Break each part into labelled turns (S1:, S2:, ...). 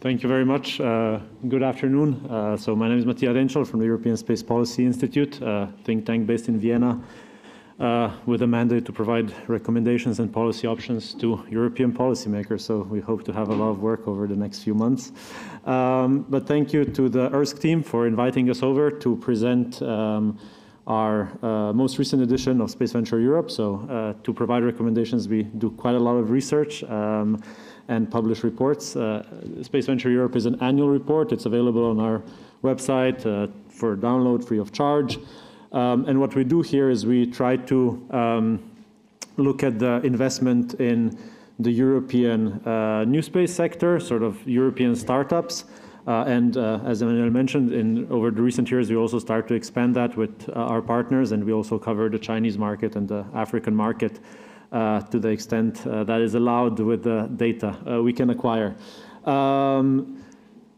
S1: Thank you very much. Good afternoon. So my name is MATIJA RENČELJ from the European Space Policy Institute, a think tank based in Vienna, with a mandate to provide recommendations and policy options to European policymakers. So we hope to have a lot of work over the next few months. But thank you to the ERSC team for inviting us over to present our most recent edition of Space Venture Europe. So to provide recommendations, we do quite a lot of research and publish reports. Space Venture Europe is an annual report. It's available on our website for download free of charge. And what we do here is we try to look at the investment in the European new space sector, sort of European startups. And as Emmanuel mentioned, over the recent years, we also start to expand that with our partners, and we also cover the Chinese market and the African market to the extent that is allowed with the data we can acquire.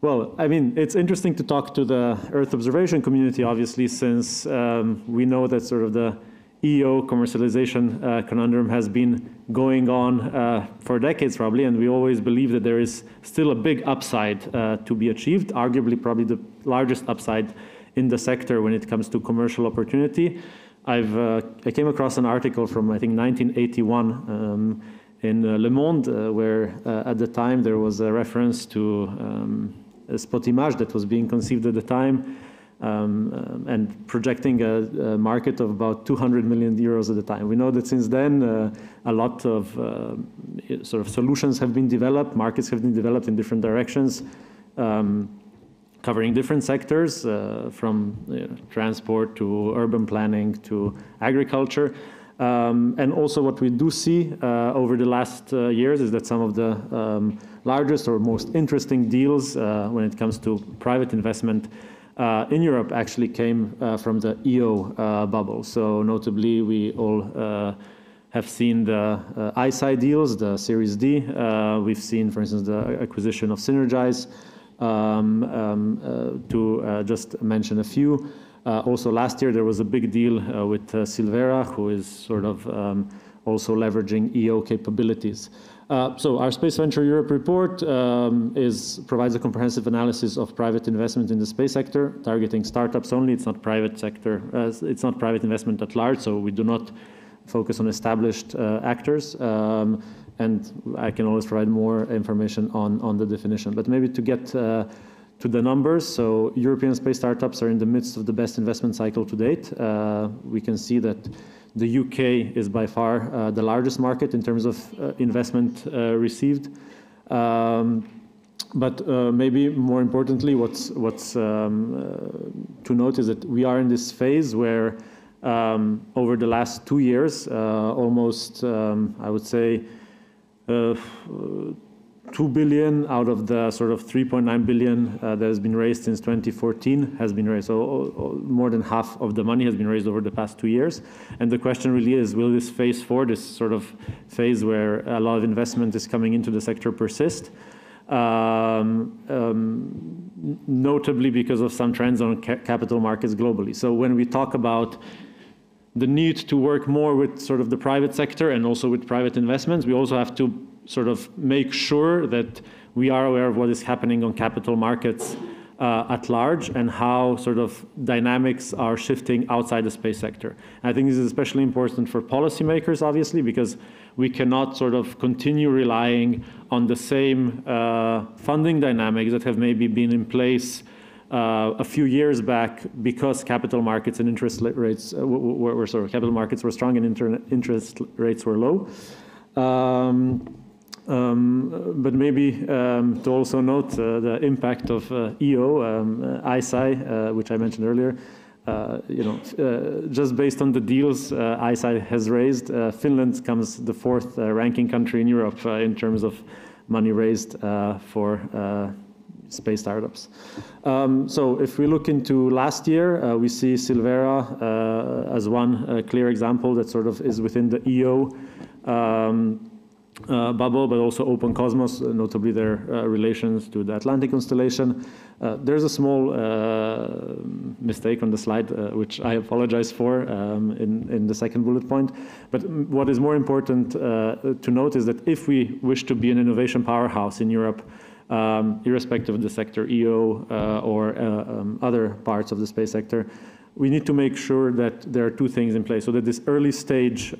S1: Well, I mean, it's interesting to talk to the Earth observation community, obviously, since we know that sort of the EO commercialization conundrum has been going on for decades, probably, and we always believe that there is still a big upside to be achieved, arguably probably the largest upside in the sector when it comes to commercial opportunity. I came across an article from, I think, 1981 in Le Monde, where at the time there was a reference to a spot image that was being conceived at the time and projecting a market of about 200 million euros at the time. We know that since then a lot of sort of solutions have been developed, markets have been developed in different directions, covering different sectors from transport to urban planning to agriculture. And also what we do see over the last years is that some of the largest or most interesting deals when it comes to private investment in Europe actually came from the EO bubble. So notably, we all have seen the ISI deals, the Series D. We've seen, for instance, the acquisition of Synergize, to just mention a few. Also last year, there was a big deal with Silvera, who is sort of also leveraging EO capabilities. So our Space Venture Europe report provides a comprehensive analysis of private investment in the space sector, targeting startups only. It's not private sector. It's not private investment at large, so we do not focus on established actors. And I can always provide more information on the definition. But maybe to get to the numbers, so European space startups are in the midst of the best investment cycle to date. We can see that the UK is by far the largest market in terms of investment received. But maybe more importantly, what's to note is that we are in this phase where over the last 2 years, almost, I would say, 2 billion out of the sort of 3.9 billion that has been raised since 2014 has been raised. So more than half of the money has been raised over the past 2 years. And the question really is, will this phase 4, this sort of phase where a lot of investment is coming into the sector, persist? Notably because of some trends on capital markets globally. So when we talk about the need to work more with sort of the private sector and also with private investments, we also have to sort of make sure that we are aware of what is happening on capital markets at large and how sort of dynamics are shifting outside the space sector. And I think this is especially important for policymakers, obviously, because we cannot sort of continue relying on the same funding dynamics that have maybe been in place a few years back because capital markets and interest rates were sort of capital markets were strong and interest rates were low. But maybe to also note the impact of EO, ISI, which I mentioned earlier. Just based on the deals ISI has raised, Finland comes the 4th ranking country in Europe in terms of money raised for space startups. So if we look into last year, we see Silvera as one clear example that sort of is within the EO bubble, but also Open Cosmos, notably their relations to the Atlantic constellation. There's a small mistake on the slide, which I apologize for in the second bullet point. But what is more important to note is that if we wish to be an innovation powerhouse in Europe, irrespective of the sector, EO or other parts of the space sector, we need to make sure that there are two things in place, so that this early stage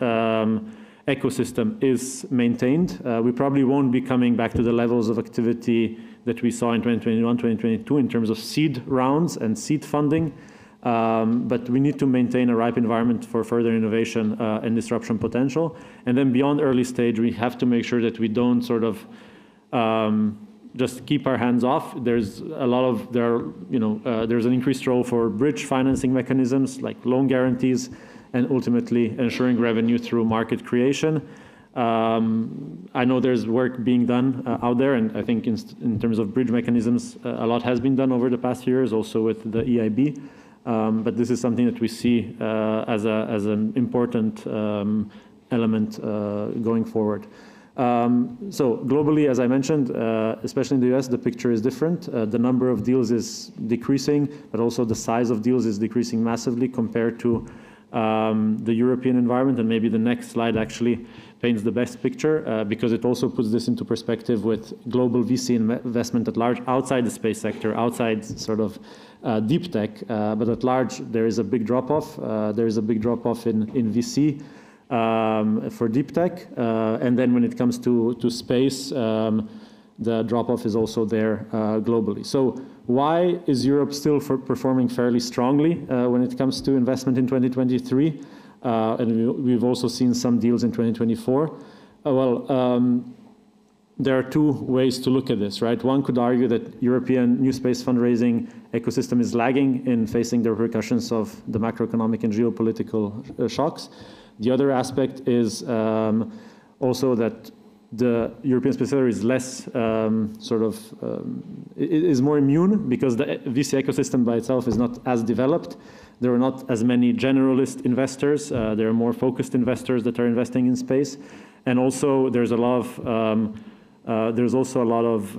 S1: ecosystem is maintained. We probably won't be coming back to the levels of activity that we saw in 2021, 2022 in terms of seed rounds and seed funding, but we need to maintain a ripe environment for further innovation and disruption potential. And then beyond early stage, we have to make sure that we don't sort of just keep our hands off. There's an increased role for bridge financing mechanisms like loan guarantees, and ultimately ensuring revenue through market creation. I know there's work being done out there, and I think in terms of bridge mechanisms, a lot has been done over the past years, also with the EIB. But this is something that we see as an important element going forward. So globally, as I mentioned, especially in the US, the picture is different. The number of deals is decreasing, but also the size of deals is decreasing massively compared to the European environment. And maybe the next slide actually paints the best picture because it also puts this into perspective with global VC investment at large outside the space sector, outside sort of deep tech, but at large there is a big drop-off. There is a big drop-off in VC for deep tech, and then when it comes to space, the drop-off is also there globally. So why is Europe still performing fairly strongly when it comes to investment in 2023? And we've also seen some deals in 2024. There are two ways to look at this, right? One could argue that European new space fundraising ecosystem is lagging in facing the repercussions of the macroeconomic and geopolitical shocks. The other aspect is also that the European space sector is less is more immune because the VC ecosystem by itself is not as developed. There are not as many generalist investors. There are more focused investors that are investing in space, and also there's a lot of there's also a lot of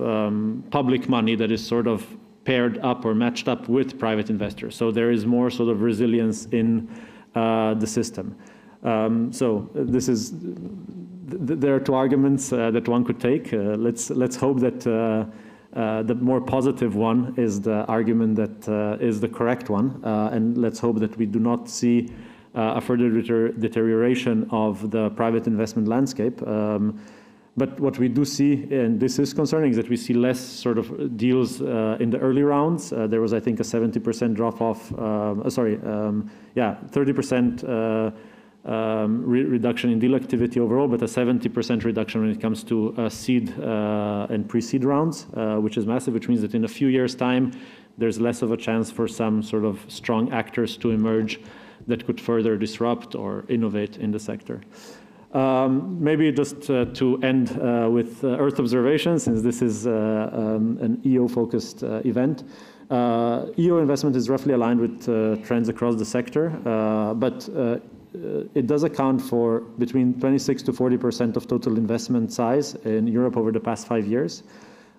S1: public money that is sort of paired up or matched up with private investors. So there is more sort of resilience in the system. So this is. There are two arguments that one could take. Let's hope that the more positive one is the argument that is the correct one, and let's hope that we do not see a further deterioration of the private investment landscape. But what we do see, and this is concerning, is that we see less sort of deals in the early rounds. There was, I think, a 70% drop-off. 30%. Reduction in deal activity overall, but a 70% reduction when it comes to seed and pre-seed rounds, which is massive, which means that in a few years' time, there's less of a chance for some sort of strong actors to emerge that could further disrupt or innovate in the sector. Maybe just to end with Earth observation, since this is an EO-focused event. EO investment is roughly aligned with trends across the sector, but it does account for between 26 to 40% of total investment size in Europe over the past 5 years.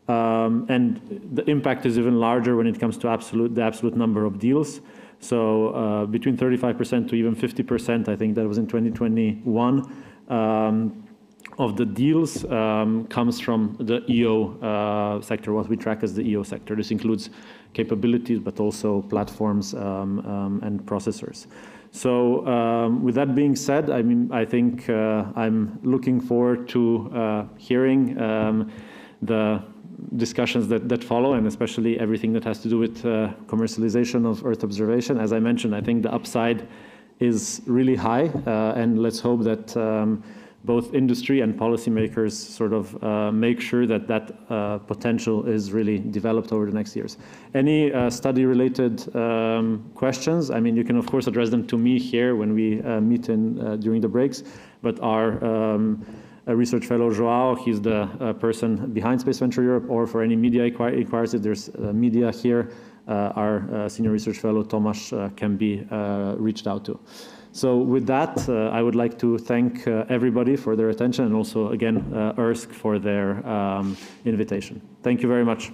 S1: And the impact is even larger when it comes to the absolute number of deals. So between 35% to even 50%, I think that was in 2021, of the deals comes from the EO sector, what we track as the EO sector. This includes capabilities, but also platforms and processors. So with that being said, I mean, I think I'm looking forward to hearing the discussions that follow, and especially everything that has to do with commercialization of Earth observation. As I mentioned, I think the upside is really high, and let's hope that both industry and policymakers sort of make sure that that potential is really developed over the next years. Any study-related questions? I mean, you can of course address them to me here when we meet during the breaks, but our research fellow Joao, he's the person behind Space Venture Europe, or for any media inquiries, if there's media here, our senior research fellow Tomasz can be reached out to. So with that, I would like to thank everybody for their attention, and also again, ERSC for their invitation. Thank you very much.